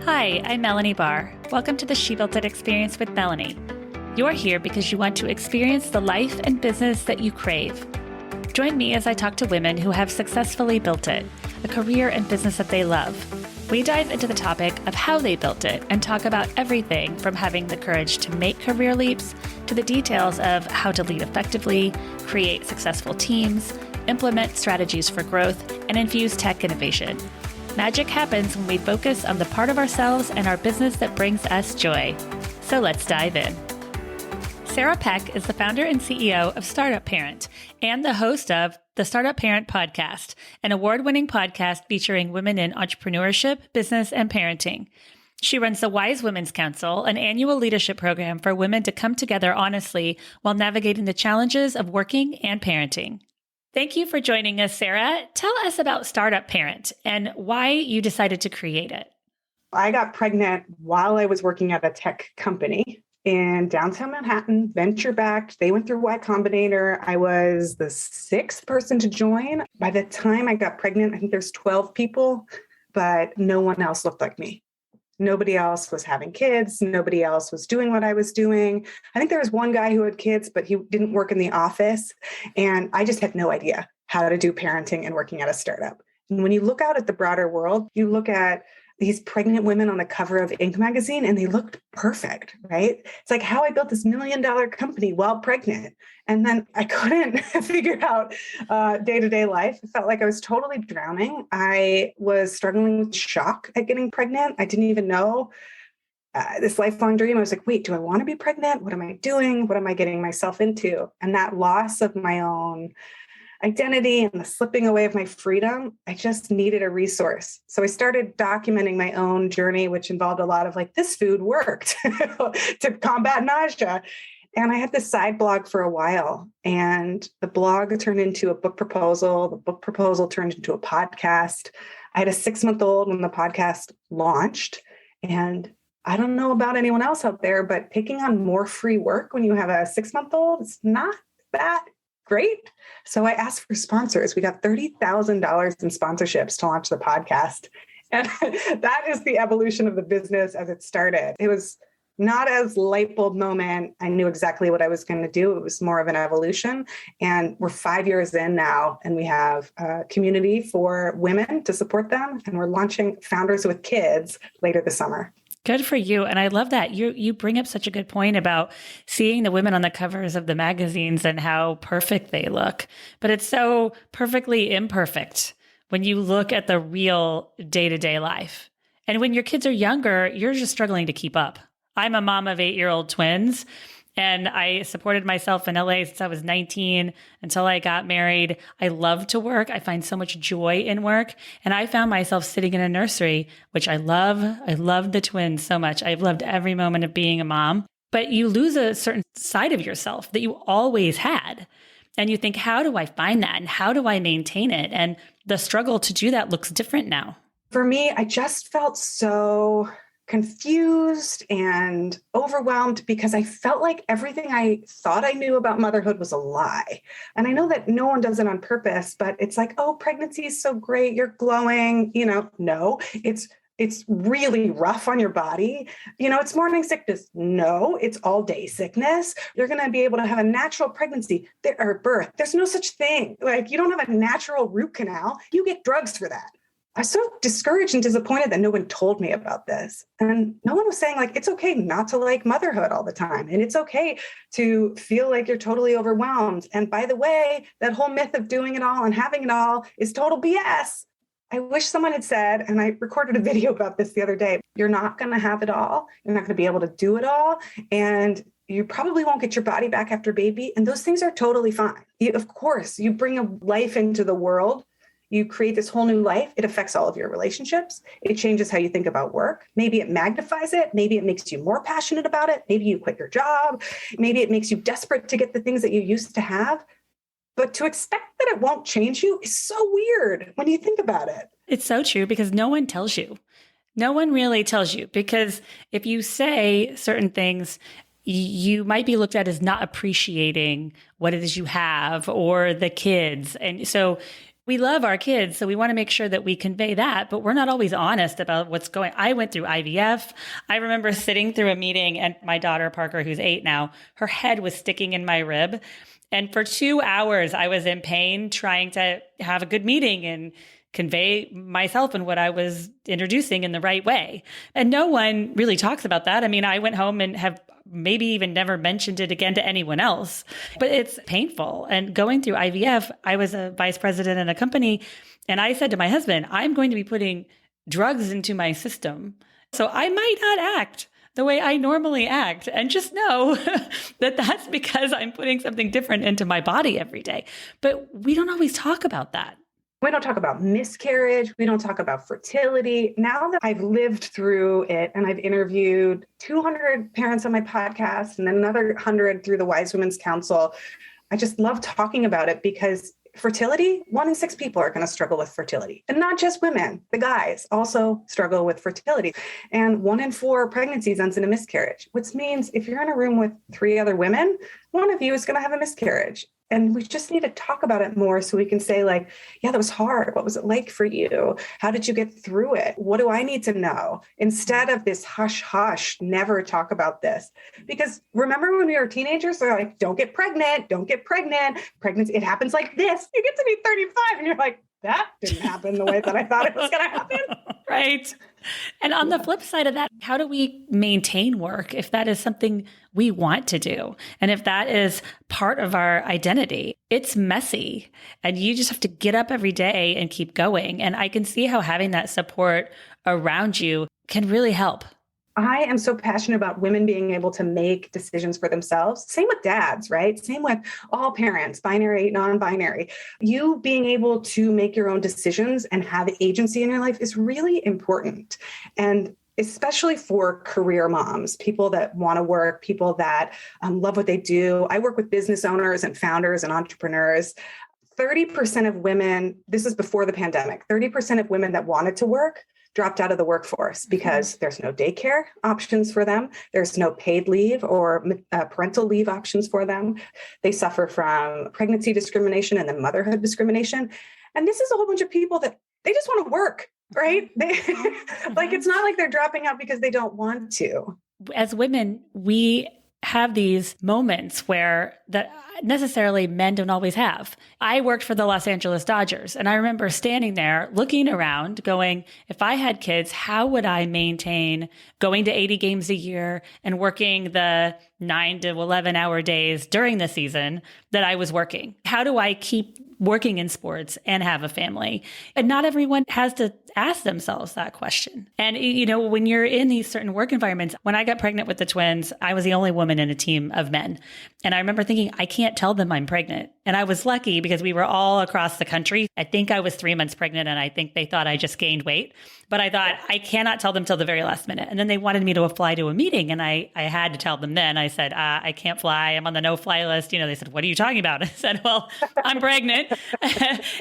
Hi, I'm Melanie Barr. Welcome to the She Built It Experience with Melanie. You're here because you want to experience the life and business that you crave. Join me as I talk to women who have successfully built it, a career and business that they love. We dive into the topic of how they built it and talk about everything from having the courage to make career leaps to the details of how to lead effectively, create successful teams, implement strategies for growth, and infuse tech innovation. Magic happens when we focus on the part of ourselves and our business that brings us joy. So let's dive in. Sarah Peck is the founder and CEO of Startup Parent and the host of the Startup Parent Podcast, an award-winning podcast featuring women in entrepreneurship, business, and parenting. She runs the Wise Women's Council, an annual leadership program for women to come together honestly while navigating the challenges of working and parenting. Thank you for joining us, Sarah. Tell us about Startup Parent and why you decided to create it. I got pregnant while I was working at a tech company in downtown Manhattan, venture-backed. They went through Y Combinator. I was the sixth person to join. By the time I got pregnant, I think there's 12 people, but no one else looked like me. Nobody else was having kids. Nobody else was doing what I was doing. I think there was one guy who had kids, but he didn't work in the office. And I just had no idea how to do parenting and working at a startup. And when you look out at the broader world, you look at these pregnant women on the cover of Inc. magazine, and they looked perfect, right? It's like how I built this $1 million company while pregnant. And then I couldn't figure out day-to-day life. It felt like I was totally drowning. I was struggling with shock at getting pregnant. I didn't even know this lifelong dream. I was like, wait, do I want to be pregnant? What am I doing? What am I getting myself into? And that loss of my own identity and the slipping away of my freedom, I just needed a resource. So I started documenting my own journey, which involved a lot of like, this food worked to combat nausea. And I had this side blog for a while, and the blog turned into a book proposal. The book proposal turned into a podcast. I had a 6-month-old when the podcast launched. And I don't know about anyone else out there, but taking on more free work when you have a 6-month-old is not that great. So I asked for sponsors. We got $30,000 in sponsorships to launch the podcast. And that is the evolution of the business as it started. It was not as light bulb moment. I knew exactly what I was going to do. It was more of an evolution. And we're 5 years in now, and we have a community for women to support them. And we're launching Founders with Kids later this summer. Good for you. And I love that you bring up such a good point about seeing the women on the covers of the magazines and how perfect they look. But it's so perfectly imperfect when you look at the real day-to-day life. And when your kids are younger, you're just struggling to keep up. I'm a mom of 8-year-old twins, and I supported myself in LA since I was 19 until I got married. I love to work. I find so much joy in work. And I found myself sitting in a nursery, which I love. I love the twins so much. I've loved every moment of being a mom. But you lose a certain side of yourself that you always had. And you think, how do I find that? And how do I maintain it? And the struggle to do that looks different now. For me, I just felt so confused and overwhelmed because I felt like everything I thought I knew about motherhood was a lie. And I know that no one does it on purpose, but it's like, oh, pregnancy is so great. You're glowing. No, it's really rough on your body. It's morning sickness. No, it's all day sickness. You're going to be able to have a natural pregnancy or birth. There's no such thing. Like, you don't have a natural root canal. You get drugs for that. I was so discouraged and disappointed that no one told me about this. And no one was saying, like, it's okay not to like motherhood all the time. And it's okay to feel like you're totally overwhelmed. And by the way, that whole myth of doing it all and having it all is total BS. I wish someone had said, and I recorded a video about this the other day, you're not going to have it all. You're not going to be able to do it all. And you probably won't get your body back after baby. And those things are totally fine. Of course, you bring a life into the world. You create this whole new life. It affects all of your relationships. It changes how you think about work. Maybe it magnifies it. Maybe it makes you more passionate about it. Maybe you quit your job. Maybe it makes you desperate to get the things that you used to have. But to expect that it won't change you is so weird when you think about it. It's so true because no one tells you. No one really tells you, because if you say certain things, you might be looked at as not appreciating what it is you have or the kids. And so We love our kids, so we want to make sure that we convey that, but we're not always honest about what's going. I went through IVF. I remember sitting through a meeting and my daughter, Parker, who's 8 now, her head was sticking in my rib. And for 2 hours, I was in pain trying to have a good meeting and convey myself and what I was introducing in the right way. And no one really talks about that. I mean, I went home and have maybe even never mentioned it again to anyone else, but it's painful. And going through IVF, I was a vice president in a company, and I said to my husband, I'm going to be putting drugs into my system. So I might not act the way I normally act. And just know that that's because I'm putting something different into my body every day. But we don't always talk about that. We don't talk about miscarriage. We don't talk about fertility. Now that I've lived through it and I've interviewed 200 parents on my podcast and then another 100 through the Wise Women's Council, I just love talking about it because fertility, 1 in 6 people are going to struggle with fertility. And not just women, the guys also struggle with fertility. And 1 in 4 pregnancies ends in a miscarriage, which means if you're in a room with 3 other women, one of you is going to have a miscarriage. And we just need to talk about it more so we can say like, yeah, that was hard. What was it like for you? How did you get through it? What do I need to know? Instead of this hush, hush, never talk about this. Because remember when we were teenagers, they're like, don't get pregnant, don't get pregnant. Pregnancy, it happens like this. You get to be 35 and you're like, that didn't happen the way that I thought it was going to happen. Right. And on the flip side of that, how do we maintain work if that is something we want to do? And if that is part of our identity, it's messy and you just have to get up every day and keep going. And I can see how having that support around you can really help. I am so passionate about women being able to make decisions for themselves. Same with dads, right? Same with all parents, binary, non-binary. You being able to make your own decisions and have agency in your life is really important. And especially for career moms, people that want to work, people that love what they do. I work with business owners and founders and entrepreneurs. 30% of women, this is before the pandemic, 30% of women that wanted to work dropped out of the workforce because there's no daycare options for them. There's no paid leave or parental leave options for them. They suffer from pregnancy discrimination and then motherhood discrimination. And this is a whole bunch of people that they just want to work, right? Like, it's not like they're dropping out because they don't want to. As women, we have these moments where that necessarily men don't always have. I worked for the Los Angeles Dodgers, and I remember standing there looking around going, if I had kids, how would I maintain going to 80 games a year and working the 9 to 11 hour days during the season that I was working? How do I keep working in sports and have a family? And not everyone has to ask themselves that question. And, you know, when you're in these certain work environments, when I got pregnant with the twins, I was the only woman in a team of men. And I remember thinking, I can't tell them I'm pregnant. And I was lucky because we were all across the country. I think I was 3 months pregnant and I think they thought I just gained weight. But I thought, I cannot tell them till the very last minute. And then they wanted me to fly to a meeting. And I had to tell them then. I said, I can't fly. I'm on the no-fly list. You know, they said, what are you talking about? I said, well, I'm pregnant.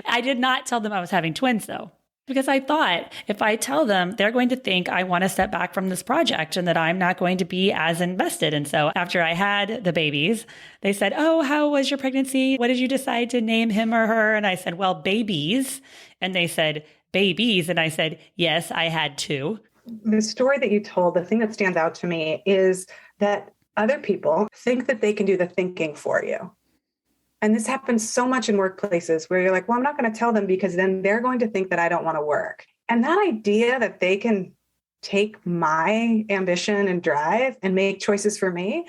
I did not tell them I was having twins, though. Because I thought if I tell them, they're going to think I want to step back from this project and that I'm not going to be as invested. And so after I had the babies, they said, oh, how was your pregnancy? What did you decide to name him or her? And I said, well, babies. And they said, babies. And I said, yes, I had 2. The story that you told, the thing that stands out to me is that other people think that they can do the thinking for you. And this happens so much in workplaces where you're like, well, I'm not going to tell them because then they're going to think that I don't want to work. And that idea that they can take my ambition and drive and make choices for me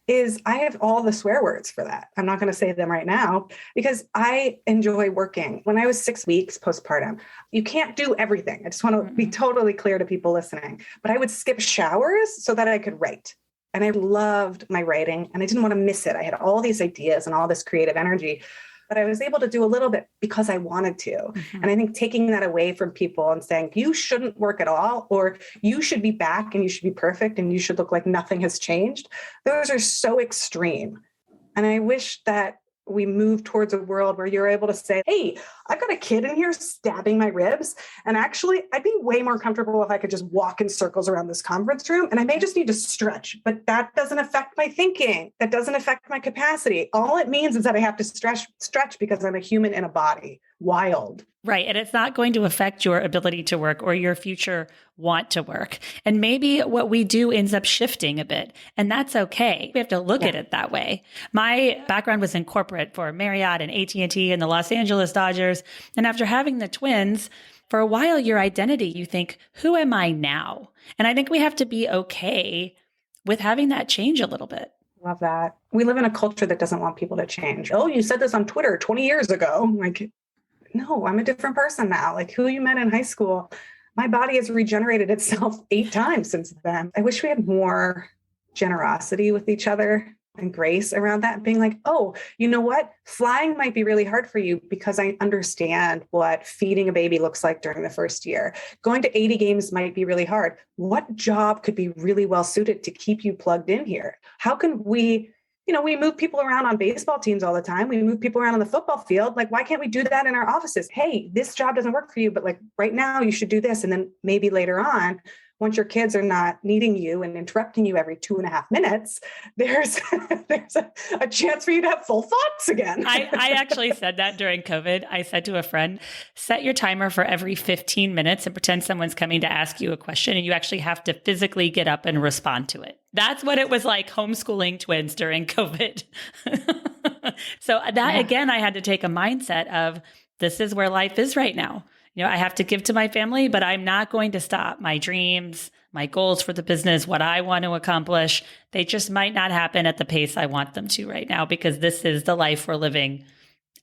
is, I have all the swear words for that. I'm not going to say them right now because I enjoy working. When I was 6 weeks postpartum, you can't do everything. I just want to be totally clear to people listening, but I would skip showers so that I could write. And I loved my writing and I didn't want to miss it. I had all these ideas and all this creative energy, but I was able to do a little bit because I wanted to. Mm-hmm. And I think taking that away from people and saying, you shouldn't work at all, or you should be back and you should be perfect and you should look like nothing has changed. Those are so extreme. And I wish that we move towards a world where you're able to say, hey, I've got a kid in here stabbing my ribs. And actually, I'd be way more comfortable if I could just walk in circles around this conference room. And I may just need to stretch, but that doesn't affect my thinking. That doesn't affect my capacity. All it means is that I have to stretch because I'm a human in a body. wild. Right. And it's not going to affect your ability to work or your future want to work. And maybe what we do ends up shifting a bit. And that's okay. We have to look at it that way. My background was in corporate for Marriott and AT&T and the Los Angeles Dodgers. And after having the twins, for a while, your identity, you think, who am I now? And I think we have to be okay with having that change a little bit. Love that. We live in a culture that doesn't want people to change. Oh, you said this on Twitter 20 years ago. Like, no, I'm a different person now. Like who you met in high school, my body has regenerated itself 8 times since then. I wish we had more generosity with each other and grace around that, being like, oh, you know what? Flying might be really hard for you because I understand what feeding a baby looks like during the first year. Going to 80 games might be really hard. What job could be really well suited to keep you plugged in here? How can we, we move people around on baseball teams all the time. We move people around on the football field. Like, why can't we do that in our offices? Hey, this job doesn't work for you, but like right now you should do this. And then maybe later on, once your kids are not needing you and interrupting you every 2.5 minutes, there's a chance for you to have full thoughts again. I actually said that during COVID. I said to a friend, set your timer for every 15 minutes and pretend someone's coming to ask you a question and you actually have to physically get up and respond to it. That's what it was like homeschooling twins during COVID. So that, again, I had to take a mindset of this is where life is right now. I have to give to my family, but I'm not going to stop my dreams, my goals for the business, what I want to accomplish. They just might not happen at the pace I want them to right now because this is the life we're living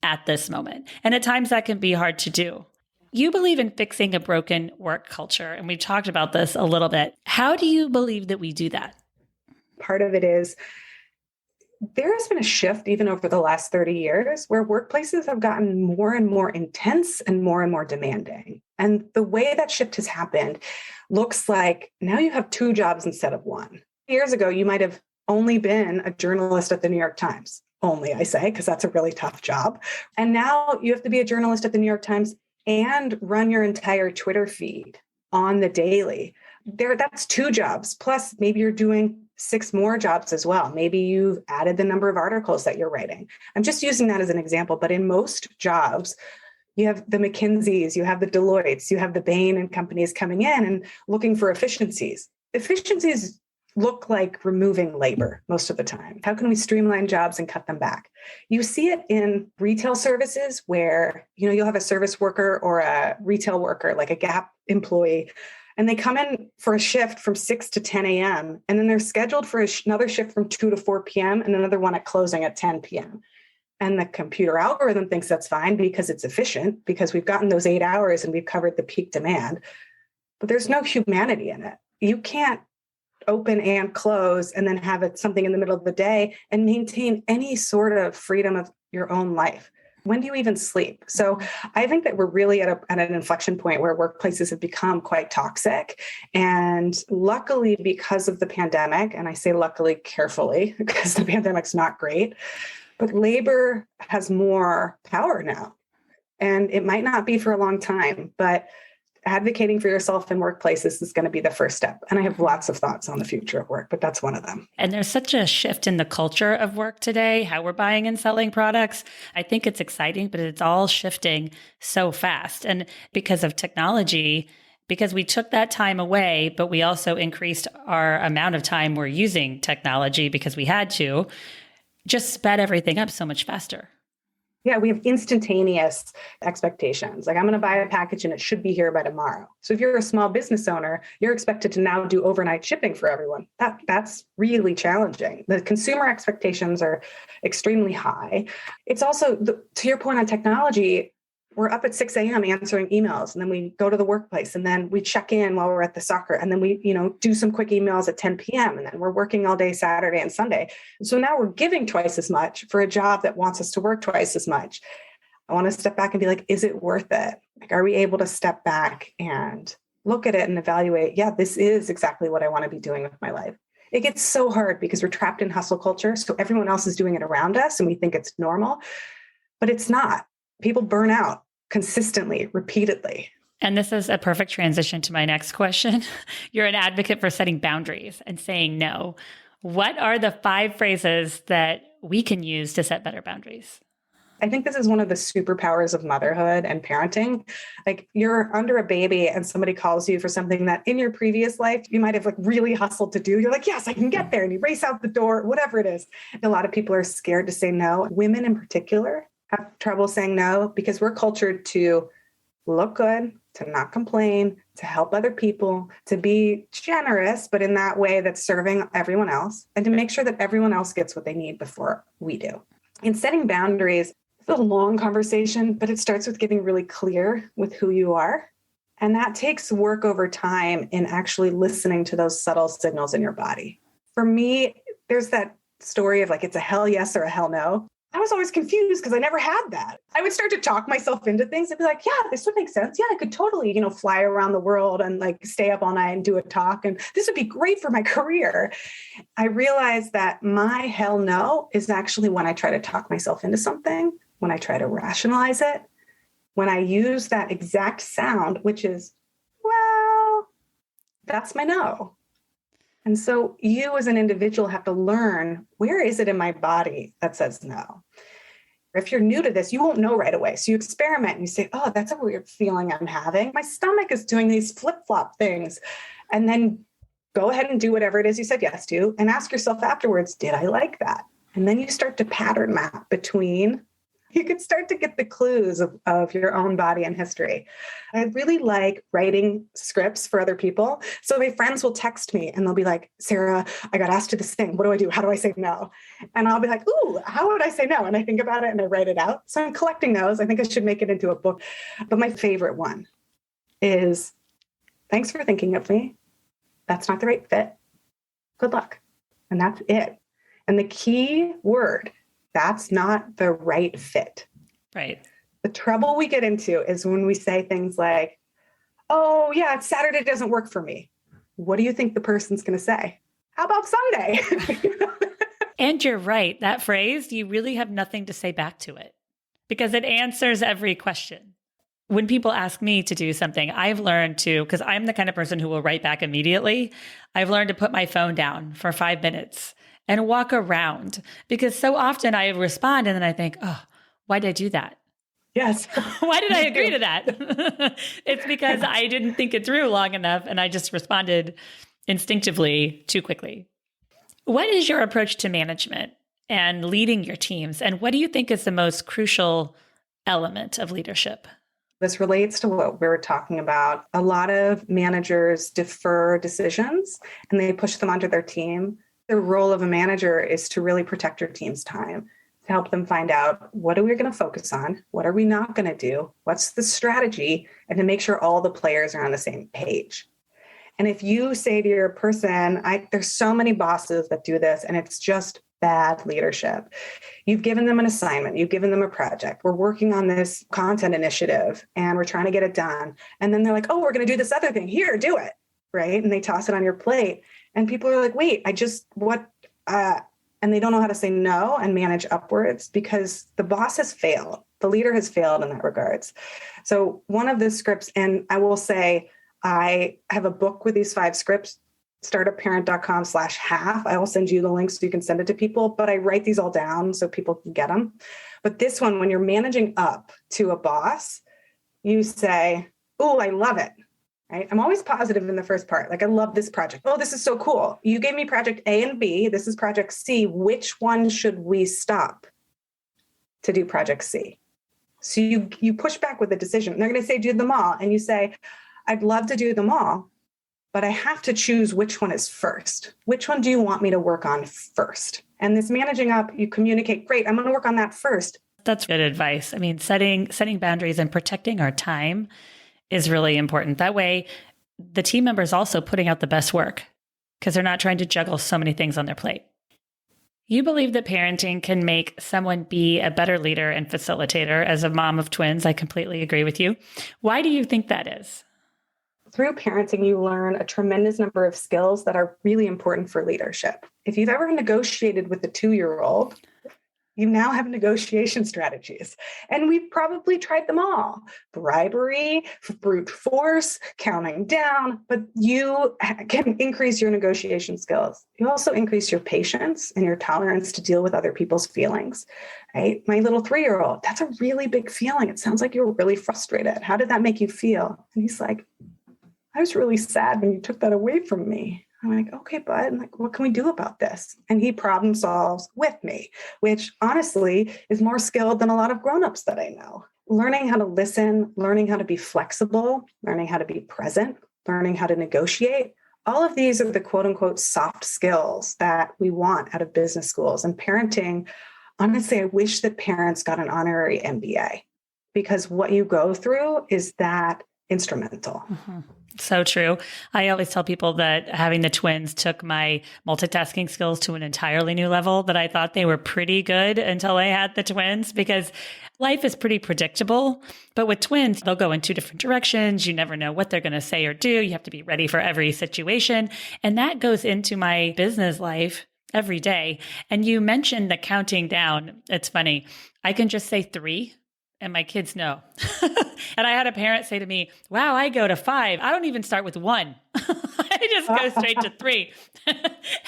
at this moment. And at times that can be hard to do. You believe in fixing a broken work culture, and we've talked about this a little bit. How do you believe that we do that? Part of it is there has been a shift even over the last 30 years where workplaces have gotten more and more intense and more demanding. And the way that shift has happened looks like now you have 2 jobs instead of 1. Years ago, you might have only been a journalist at the New York Times. Only, I say, because that's a really tough job. And now you have to be a journalist at the New York Times and run your entire Twitter feed on the daily. That's 2 jobs. Plus, maybe you're doing 6 more jobs as well. Maybe you've added the number of articles that you're writing. I'm just using that as an example, but in most jobs, you have the McKinseys, you have the Deloittes, you have the Bain and companies coming in and looking for efficiencies. Efficiencies look like removing labor most of the time. How can we streamline jobs and cut them back? You see it in retail services where, you'll have a service worker or a retail worker, like a Gap employee, and they come in for a shift from 6 to 10 a.m. And then they're scheduled for another shift from 2 to 4 p.m. and another one at closing at 10 p.m. And the computer algorithm thinks that's fine because it's efficient, because we've gotten those 8 hours and we've covered the peak demand. But there's no humanity in it. You can't open and close and then have it something in the middle of the day and maintain any sort of freedom of your own life. When do you even sleep? So I think that we're really at an inflection point where workplaces have become quite toxic. And luckily, because of the pandemic, and I say luckily carefully because the pandemic's not great, but labor has more power now. And it might not be for a long time, but advocating for yourself in workplaces is going to be the first step. And I have lots of thoughts on the future of work, but that's one of them. And there's such a shift in the culture of work today, how we're buying and selling products. I think it's exciting, but it's all shifting so fast. And because of technology, because we took that time away, but we also increased our amount of time we're using technology because we had to, just sped everything up so much faster. Yeah, we have instantaneous expectations. Like I'm going to buy a package and it should be here by tomorrow. So if you're a small business owner, you're expected to now do overnight shipping for everyone. That's really challenging. The consumer expectations are extremely high. It's also, to your point on technology, we're up at 6 a.m. answering emails, and then we go to the workplace, and then we check in while we're at the soccer, and then we, do some quick emails at 10 p.m. And then we're working all day Saturday and Sunday. So now we're giving twice as much for a job that wants us to work twice as much. I want to step back and be like, is it worth it? Like, are we able to step back and look at it and evaluate? Yeah, this is exactly what I want to be doing with my life. It gets so hard because we're trapped in hustle culture. So everyone else is doing it around us and we think it's normal, but it's not. People burn out consistently, repeatedly. And this is a perfect transition to my next question. You're an advocate for setting boundaries and saying no. What are the 5 phrases that we can use to set better boundaries? I think this is one of the superpowers of motherhood and parenting. Like you're under a baby and somebody calls you for something that in your previous life, you might have like really hustled to do. You're like, yes, I can get there. And you race out the door, whatever it is. And a lot of people are scared to say no. Women in particular have trouble saying no because we're cultured to look good, to not complain, to help other people, to be generous, but in that way that's serving everyone else, and to make sure that everyone else gets what they need before we do. In setting boundaries, it's a long conversation, but it starts with getting really clear with who you are. And that takes work over time in actually listening to those subtle signals in your body. For me, there's that story of like, it's a hell yes or a hell no. I was always confused because I never had that. I would start to talk myself into things and be like, yeah, this would make sense. Yeah, I could totally, fly around the world and like stay up all night and do a talk. And this would be great for my career. I realized that my hell no is actually when I try to talk myself into something, when I try to rationalize it, when I use that exact sound, which is, well, that's my no. And so you as an individual have to learn, where is it in my body that says no? If you're new to this, you won't know right away. So you experiment and you say, oh, that's a weird feeling I'm having. My stomach is doing these flip-flop things. And then go ahead and do whatever it is you said yes to and ask yourself afterwards, did I like that? And then you start to pattern map between, you could start to get the clues of your own body and history. I really like writing scripts for other people. So my friends will text me and they'll be like, Sarah, I got asked to this thing. What do I do? How do I say no? And I'll be like, ooh, how would I say no? And I think about it and I write it out. So I'm collecting those. I think I should make it into a book. But my favorite one is, thanks for thinking of me. That's not the right fit. Good luck. And that's it. And the key word, that's not the right fit. Right. The trouble we get into is when we say things like, oh, yeah, Saturday doesn't work for me. What do you think the person's going to say? How about Sunday? And you're right. That phrase, you really have nothing to say back to it because it answers every question. When people ask me to do something, I've learned to, because I'm the kind of person who will write back immediately, I've learned to put my phone down for 5 minutes and walk around, because so often I respond and then I think, oh, why did I do that? Yes. Why did I agree to that? It's because I didn't think it through long enough and I just responded instinctively too quickly. What is your approach to management and leading your teams? And what do you think is the most crucial element of leadership? This relates to what we were talking about. A lot of managers defer decisions and they push them onto their team. The role of a manager is to really protect your team's time, to help them find out, what are we going to focus on? What are we not going to do? What's the strategy? And to make sure all the players are on the same page. And if you say to your person, there's so many bosses that do this, and it's just bad leadership. You've given them an assignment. You've given them a project. We're working on this content initiative and we're trying to get it done. And then they're like, oh, we're going to do this other thing. Here, do it. Right. And they toss it on your plate. And people are like, wait, and they don't know how to say no and manage upwards because the boss has failed. The leader has failed in that regards. So one of the scripts, and I will say, I have a book with these 5 scripts, startupparent.com/half. I will send you the links so you can send it to people, but I write these all down so people can get them. But this one, when you're managing up to a boss, you say, oh, I love it. Right? I'm always positive in the first part. Like, I love this project. Oh, this is so cool. You gave me project A and B. This is project C. Which one should we stop to do project C? So you push back with a decision. They're going to say, do them all. And you say, I'd love to do them all, but I have to choose which one is first. Which one do you want me to work on first? And this managing up, you communicate, great, I'm going to work on that first. That's good advice. I mean, setting boundaries and protecting our time is really important. That way, the team member is also putting out the best work because they're not trying to juggle so many things on their plate. You believe that parenting can make someone be a better leader and facilitator. As a mom of twins, I completely agree with you. Why do you think that is? Through parenting, you learn a tremendous number of skills that are really important for leadership. If you've ever negotiated with a 2-year-old, You now have negotiation strategies. And we've probably tried them all: bribery, brute force, counting down, but you can increase your negotiation skills. You also increase your patience and your tolerance to deal with other people's feelings, right? My little 3-year-old, that's a really big feeling. It sounds like you're really frustrated. How did that make you feel? And he's like, I was really sad when you took that away from me. I'm like, okay, bud, I'm like, what can we do about this? And he problem solves with me, which honestly is more skilled than a lot of grownups that I know. Learning how to listen, learning how to be flexible, learning how to be present, learning how to negotiate. All of these are the quote unquote soft skills that we want out of business schools. And parenting, honestly, I wish that parents got an honorary MBA, because what you go through is that instrumental. Mm-hmm. So true. I always tell people that having the twins took my multitasking skills to an entirely new level, that I thought they were pretty good until I had the twins, because life is pretty predictable. But with twins, they'll go in 2 different directions. You never know what they're going to say or do. You have to be ready for every situation. And that goes into my business life every day. And you mentioned the counting down. It's funny. I can just say 3. And my kids know. And I had a parent say to me, wow, I go to 5. I don't even start with 1. I just go straight to 3.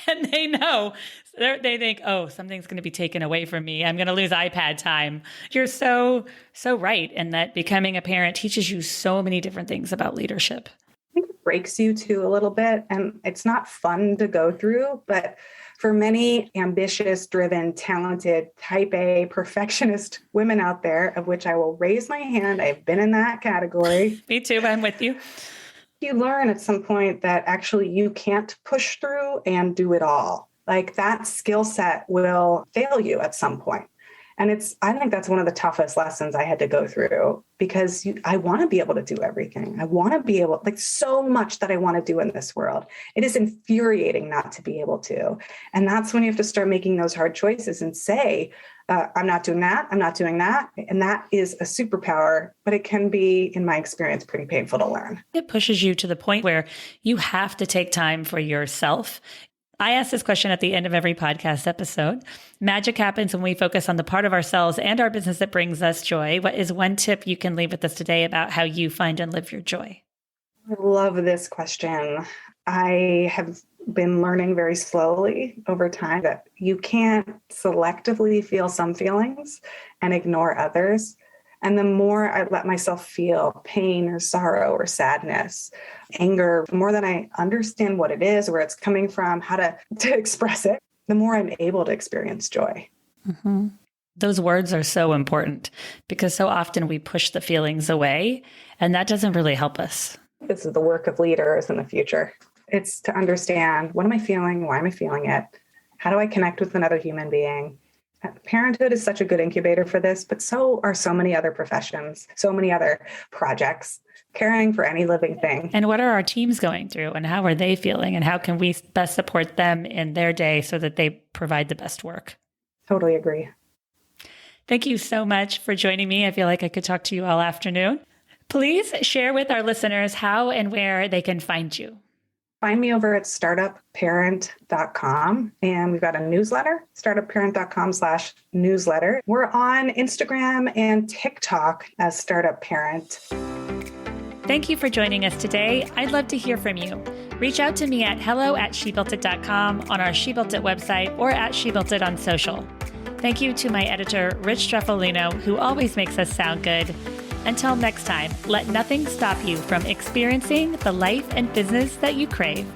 And they know. They think, oh, something's going to be taken away from me. I'm going to lose iPad time. You're so right. And that becoming a parent teaches you so many different things about leadership. I think it breaks you too a little bit. And it's not fun to go through, but for many ambitious, driven, talented, type A, perfectionist women out there, of which I will raise my hand, I've been in that category. Me too, I'm with you. You learn at some point that actually you can't push through and do it all. Like that skill set will fail you at some point. And I think that's one of the toughest lessons I had to go through, because I want to be able to do everything. I want to be able, like, so much that I want to do in this world. It is infuriating not to be able to. And that's when you have to start making those hard choices and say, I'm not doing that. I'm not doing that. And that is a superpower, but it can be, in my experience, pretty painful to learn. It pushes you to the point where you have to take time for yourself. I ask this question at the end of every podcast episode. Magic happens when we focus on the part of ourselves and our business that brings us joy. What is one tip you can leave with us today about how you find and live your joy? I love this question. I have been learning very slowly over time that you can't selectively feel some feelings and ignore others. And the more I let myself feel pain or sorrow or sadness, anger, the more that I understand what it is, where it's coming from, how to express it, the more I'm able to experience joy. Mm-hmm. Those words are so important, because so often we push the feelings away, and that doesn't really help us. This is the work of leaders in the future. It's to understand, what am I feeling? Why am I feeling it? How do I connect with another human being? Parenthood is such a good incubator for this, but so are so many other professions, so many other projects, caring for any living thing. And what are our teams going through, and how are they feeling, and how can we best support them in their day so that they provide the best work? Totally agree. Thank you so much for joining me. I feel like I could talk to you all afternoon. Please share with our listeners how and where they can find you. Find me over at startupparent.com. And we've got a newsletter, startupparent.com/newsletter. We're on Instagram and TikTok as Startup Parent. Thank you for joining us today. I'd love to hear from you. Reach out to me at hello@shebuiltit.com, on our She Built It website, or at She Built It on social. Thank you to my editor, Rich Streffolino, who always makes us sound good. Until next time, let nothing stop you from experiencing the life and business that you crave.